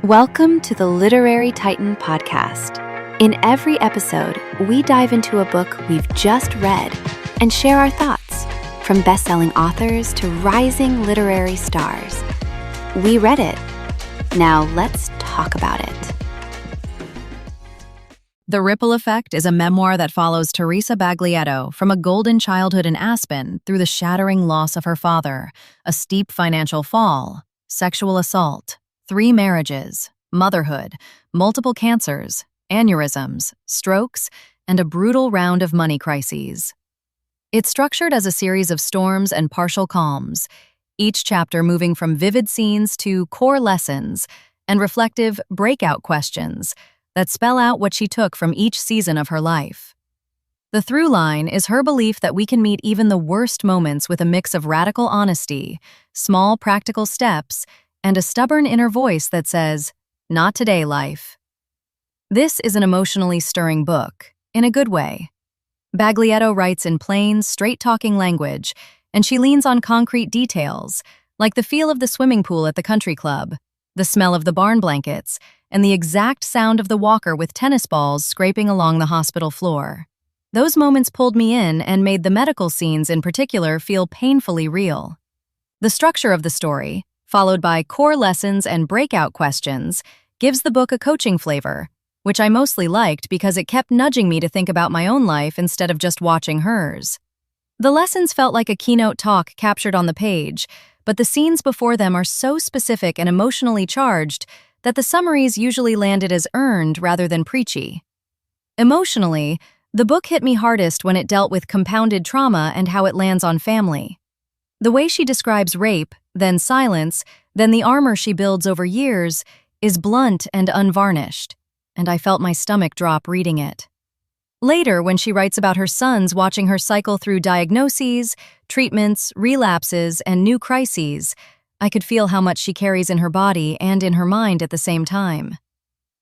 Welcome to the Literary Titan podcast. In every episode, we dive into a book we've just read and share our thoughts, from best-selling authors to rising literary stars. We read it. Now let's talk about it. The Ripple Effect is a memoir that follows Teresa Baglietto from a golden childhood in Aspen through the shattering loss of her father, a steep financial fall, sexual assault, 3 marriages, motherhood, multiple cancers, aneurysms, strokes, and a brutal round of money crises. It's structured as a series of storms and partial calms, each chapter moving from vivid scenes to core lessons and reflective breakout questions that spell out what she took from each season of her life. The through line is her belief that we can meet even the worst moments with a mix of radical honesty, small practical steps, and a stubborn inner voice that says, "Not today, life." This is an emotionally stirring book, in a good way. Baglietto writes in plain, straight-talking language, and she leans on concrete details, like the feel of the swimming pool at the country club, the smell of the barn blankets, and the exact sound of the walker with tennis balls scraping along the hospital floor. Those moments pulled me in and made the medical scenes in particular feel painfully real. The structure of the story, followed by core lessons and breakout questions, gives the book a coaching flavor, which I mostly liked because it kept nudging me to think about my own life instead of just watching hers. The lessons felt like a keynote talk captured on the page, but the scenes before them are so specific and emotionally charged that the summaries usually landed as earned rather than preachy. Emotionally, the book hit me hardest when it dealt with compounded trauma and how it lands on family. The way she describes rape, then silence, then the armor she builds over years, is blunt and unvarnished, and I felt my stomach drop reading it. Later, when she writes about her sons watching her cycle through diagnoses, treatments, relapses, and new crises, I could feel how much she carries in her body and in her mind at the same time.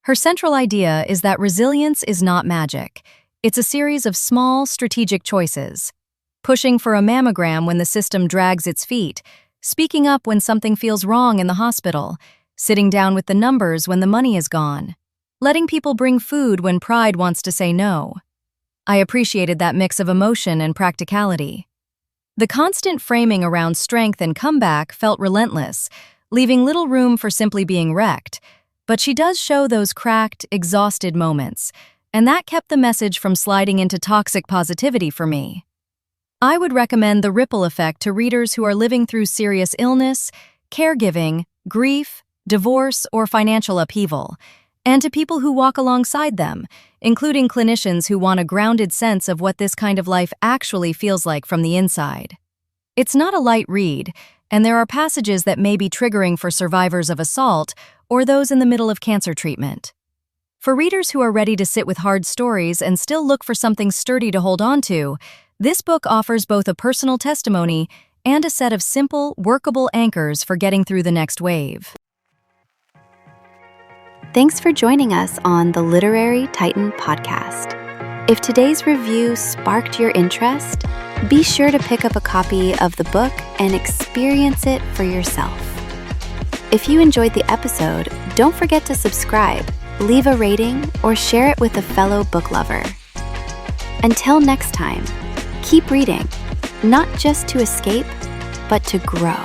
Her central idea is that resilience is not magic. It's a series of small, strategic choices. Pushing for a mammogram when the system drags its feet, speaking up when something feels wrong in the hospital, sitting down with the numbers when the money is gone, letting people bring food when pride wants to say no. I appreciated that mix of emotion and practicality. The constant framing around strength and comeback felt relentless, leaving little room for simply being wrecked, but she does show those cracked, exhausted moments, and that kept the message from sliding into toxic positivity for me. I would recommend The Ripple Effect to readers who are living through serious illness, caregiving, grief, divorce, or financial upheaval, and to people who walk alongside them, including clinicians who want a grounded sense of what this kind of life actually feels like from the inside. It's not a light read, and there are passages that may be triggering for survivors of assault or those in the middle of cancer treatment. For readers who are ready to sit with hard stories and still look for something sturdy to hold on to, this book offers both a personal testimony and a set of simple, workable anchors for getting through the next wave. Thanks for joining us on the Literary Titan podcast. If today's review sparked your interest, be sure to pick up a copy of the book and experience it for yourself. If you enjoyed the episode, don't forget to subscribe, leave a rating, or share it with a fellow book lover. Until next time, keep reading, not just to escape, but to grow.